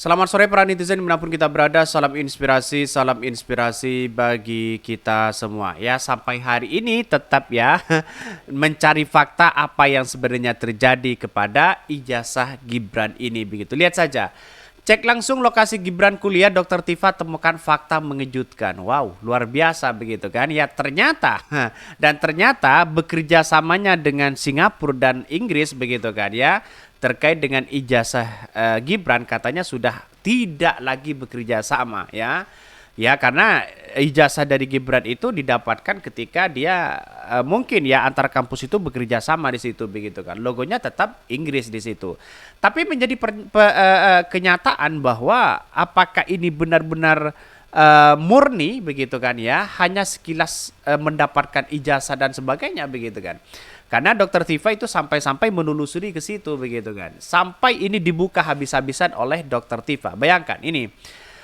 Selamat sore para netizen dimanapun kita berada, salam inspirasi bagi kita semua. Ya, sampai hari ini tetap ya mencari fakta apa yang sebenarnya terjadi kepada ijazah Gibran ini begitu. Lihat saja, cek langsung lokasi Gibran kuliah, Dr. Tifa temukan fakta mengejutkan. Wow, luar biasa begitu kan. Ya ternyata, dan ternyata bekerja samanya dengan Singapura dan Inggris begitu kan ya. Terkait dengan ijazah Gibran katanya sudah tidak lagi bekerja sama ya. Ya karena ijazah dari Gibran itu didapatkan ketika dia mungkin ya antar kampus itu bekerja sama di situ begitu kan. Logonya tetap Inggris di situ. Tapi menjadi kenyataan bahwa apakah ini benar-benar murni begitu kan ya, hanya sekilas mendapatkan ijazah dan sebagainya begitu kan. Karena Dokter Tifa itu sampai-sampai menelusuri ke situ begitu kan. Sampai ini dibuka habis-habisan oleh Dokter Tifa. Bayangkan ini.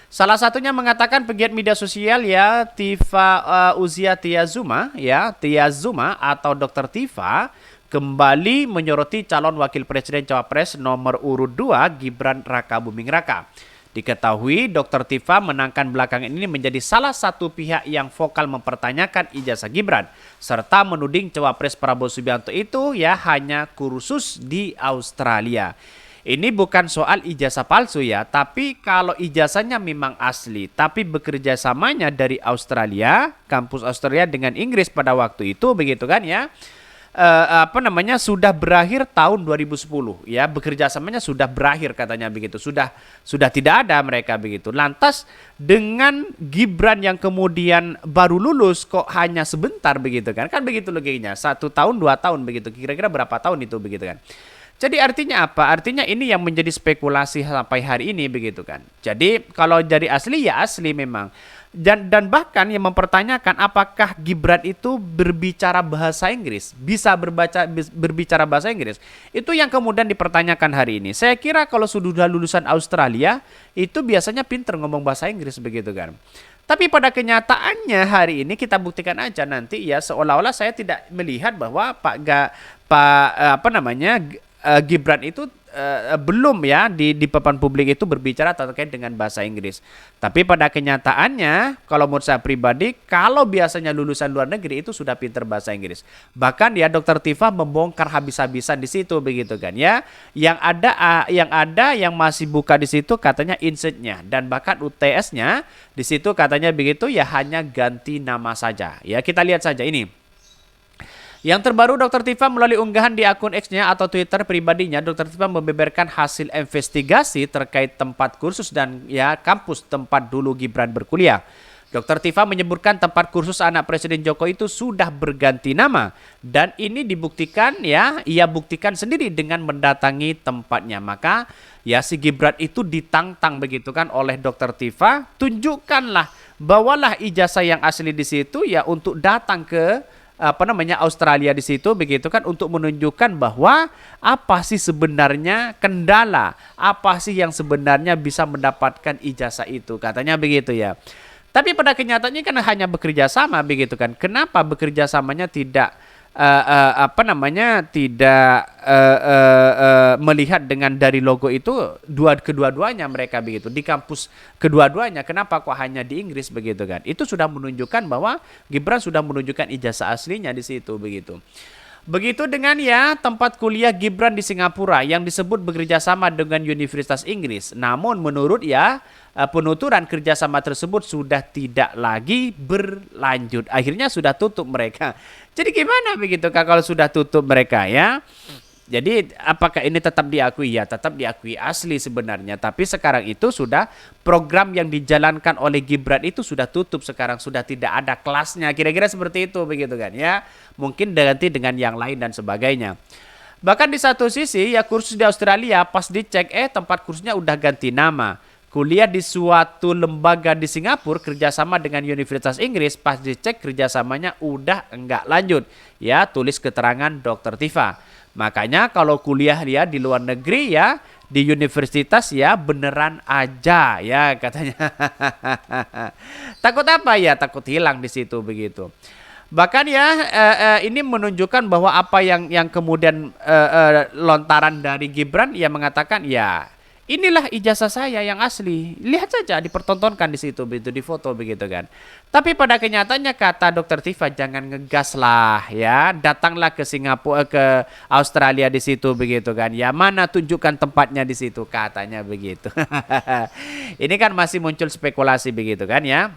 Salah satunya mengatakan pegiat media sosial ya Tifa Uzia Tiazuma ya, Tiazuma atau Dokter Tifa kembali menyoroti calon wakil presiden cawapres nomor urut 2 Gibran Raka Buming Raka. Diketahui Dr. Tifa menangkan belakangan ini menjadi salah satu pihak yang vokal mempertanyakan ijazah Gibran serta menuding cawapres Prabowo Subianto itu ya hanya kursus di Australia. Ini bukan soal ijazah palsu ya, tapi kalau ijazahnya memang asli, tapi bekerja samanya dari Australia, kampus Australia dengan Inggris pada waktu itu begitu kan ya. Sudah berakhir tahun 2010 ya, bekerja samanya sudah berakhir katanya begitu, sudah tidak ada mereka begitu. Lantas dengan Gibran yang kemudian baru lulus kok hanya sebentar begitu kan begitu logikanya, 1 tahun 2 tahun begitu, kira-kira berapa tahun itu begitu kan. Jadi artinya apa? Artinya ini yang menjadi spekulasi sampai hari ini begitu kan. Jadi kalau dari asli ya asli memang. Dan bahkan yang mempertanyakan apakah Gibran itu berbicara bahasa Inggris, bisa berbicara bahasa Inggris. Itu yang kemudian dipertanyakan hari ini. Saya kira kalau sudah lulusan Australia itu biasanya pinter ngomong bahasa Inggris begitu kan. Tapi pada kenyataannya hari ini kita buktikan aja nanti ya, seolah-olah saya tidak melihat bahwa Gibran itu belum ya di papan publik itu berbicara terkait dengan bahasa Inggris. Tapi pada kenyataannya kalau menurut saya pribadi, kalau biasanya lulusan luar negeri itu sudah pinter bahasa Inggris. Bahkan ya Dr. Tifa membongkar habis-habisan di situ begitu kan ya. Yang masih buka di situ katanya insetnya dan bahkan UTS-nya di situ katanya begitu ya, hanya ganti nama saja. Ya kita lihat saja ini. Yang terbaru, Dr. Tifa melalui unggahan di akun X-nya atau Twitter pribadinya, Dr. Tifa membeberkan hasil investigasi terkait tempat kursus dan ya kampus tempat dulu Gibran berkuliah. Dr. Tifa menyebutkan tempat kursus anak Presiden Jokowi itu sudah berganti nama dan ini dibuktikan ya, ia buktikan sendiri dengan mendatangi tempatnya. Maka ya si Gibran itu ditantang begitu kan oleh Dr. Tifa, tunjukkanlah, bawalah ijazah yang asli di situ ya untuk datang ke Australia di situ begitu kan, untuk menunjukkan bahwa apa sih sebenarnya kendala, apa sih yang sebenarnya bisa mendapatkan ijazah itu, katanya begitu ya. Tapi pada kenyataannya kan hanya bekerja sama begitu kan. Kenapa bekerja samanya tidak melihat dengan dari logo itu kedua-duanya mereka begitu di kampus kedua-duanya, kenapa kok hanya di Inggris begitu kan. Itu sudah menunjukkan bahwa Gibran sudah menunjukkan ijazah aslinya di situ begitu. Begitu dengan ya tempat kuliah Gibran di Singapura yang disebut bekerja sama dengan Universitas Inggris. Namun menurut ya penuturan kerjasama tersebut sudah tidak lagi berlanjut. Akhirnya sudah tutup mereka. Jadi gimana begitu Kak kalau sudah tutup mereka ya? Jadi apakah ini tetap diakui? Ya tetap diakui asli sebenarnya. Tapi sekarang itu sudah program yang dijalankan oleh Gibran itu sudah tutup sekarang. Sudah tidak ada kelasnya. Kira-kira seperti itu begitu kan ya. Mungkin diganti dengan yang lain dan sebagainya. Bahkan di satu sisi ya kursus di Australia pas dicek tempat kursusnya udah ganti nama. Kuliah di suatu lembaga di Singapura kerjasama dengan Universitas Inggris, pas dicek kerjasamanya udah enggak lanjut. Ya tulis keterangan Dr. Tifa. Makanya kalau kuliah dia di luar negeri ya, di universitas ya beneran aja ya katanya. Takut apa ya? Takut hilang di situ begitu. Bahkan ya ini menunjukkan bahwa apa yang kemudian lontaran dari Gibran, ia mengatakan ya Inilah ijazah saya yang asli. Lihat saja dipertontonkan di situ begitu di foto begitu kan. Tapi pada kenyataannya kata Dokter Tifa jangan ngegas lah ya. Datanglah ke Singapura ke Australia di situ begitu kan. Ya mana tunjukkan tempatnya di situ katanya begitu. Ini kan masih muncul spekulasi begitu kan ya.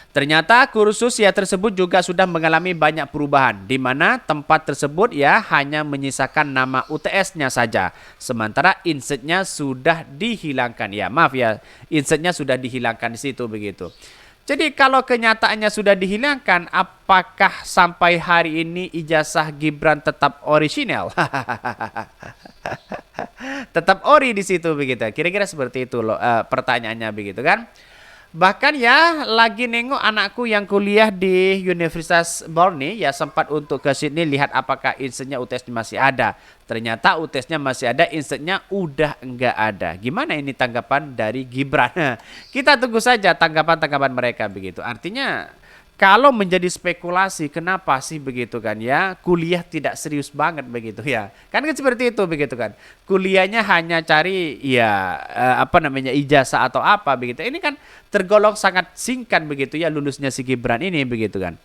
Ternyata kursus ya tersebut juga sudah mengalami banyak perubahan, di mana tempat tersebut ya hanya menyisakan nama UTS-nya saja, sementara insertnya sudah dihilangkan. Ya maaf ya, insertnya sudah dihilangkan di situ begitu. Jadi kalau kenyataannya sudah dihilangkan, apakah sampai hari ini ijazah Gibran tetap orisinal? Tetap ori di situ begitu. Kira-kira seperti itu loh pertanyaannya begitu kan? Bahkan ya lagi nengok anakku yang kuliah di Universitas Borneo ya sempat untuk ke Sydney lihat apakah insertnya UTS masih ada. Ternyata UTS-nya masih ada, insertnya udah enggak ada. Gimana ini tanggapan dari Gibran? Kita tunggu saja tanggapan-tanggapan mereka begitu. Artinya kalau menjadi spekulasi, kenapa sih begitu kan ya? Kuliah tidak serius banget begitu ya. Kan seperti itu begitu kan. Kuliahnya hanya cari ya apa namanya ijazah atau apa begitu. Ini kan tergolong sangat singkat begitu ya lulusnya si Gibran ini begitu kan.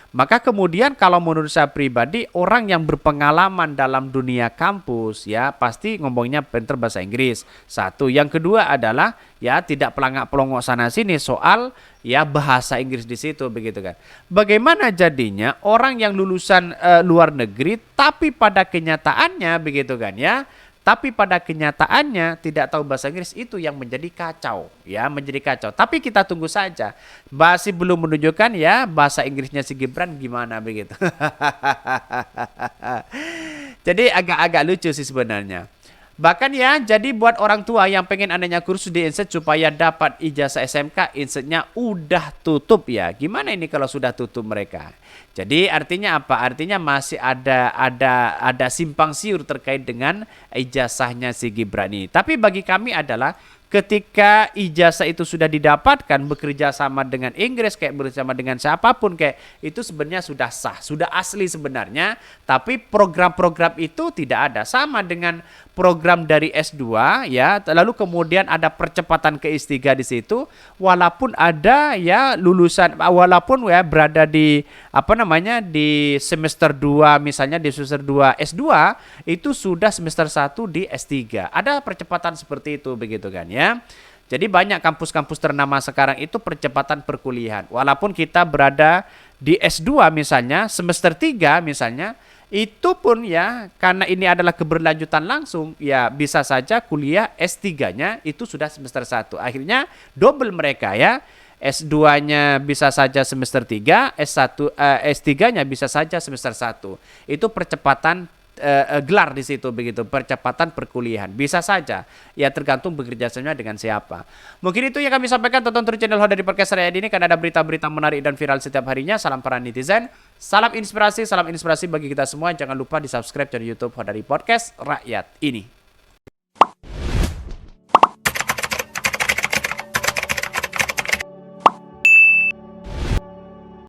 Maka kemudian kalau menurut saya pribadi orang yang berpengalaman dalam dunia kampus ya pasti ngomongnya pinter bahasa Inggris. Satu, yang kedua adalah ya tidak pelangak-pelongok sana sini soal ya bahasa Inggris di situ begitu kan. Bagaimana jadinya orang yang lulusan luar negeri tapi pada kenyataannya begitu kan ya. Tapi pada kenyataannya tidak tahu bahasa Inggris itu yang menjadi kacau, ya menjadi kacau. Tapi kita tunggu saja, masih belum menunjukkan ya bahasa Inggrisnya si Gibran gimana begitu. Jadi agak-agak lucu sih sebenarnya. Bahkan ya, jadi buat orang tua yang pengen anaknya kursus di Inset supaya dapat ijazah SMK, Insetnya udah tutup ya. Gimana ini kalau sudah tutup mereka? Jadi artinya apa? Artinya masih ada simpang siur terkait dengan ijazahnya si Gibran ini. Tapi bagi kami adalah ketika ijazah itu sudah didapatkan bekerja sama dengan Inggris kayak bersama dengan siapapun kayak itu sebenarnya sudah sah, sudah asli sebenarnya, tapi program-program itu tidak ada sama dengan program dari S2 ya, lalu kemudian ada percepatan ke S3 di situ walaupun ada ya lulusan walaupun ya berada di apa namanya di semester 2 misalnya di semester 2 S2 itu sudah semester 1 di S3. Ada percepatan seperti itu begitu kan ya. Jadi banyak kampus-kampus ternama sekarang itu percepatan perkuliahan. Walaupun kita berada di S2 misalnya, semester 3 misalnya, itu pun ya karena ini adalah keberlanjutan langsung, ya bisa saja kuliah S3-nya itu sudah semester 1. Akhirnya double mereka ya. S2-nya bisa saja semester 3, S3-nya bisa saja semester 1. Itu percepatan gelar di situ begitu, percepatan perkuliahan bisa saja ya tergantung bekerja sama dengan siapa. Mungkin itu yang kami sampaikan. Tonton terus channel Hodari Podcast Rakyat ini karena ada berita-berita menarik dan viral setiap harinya. Salam para netizen, salam inspirasi bagi kita semua. Jangan lupa di subscribe channel YouTube Hodari Podcast Rakyat ini.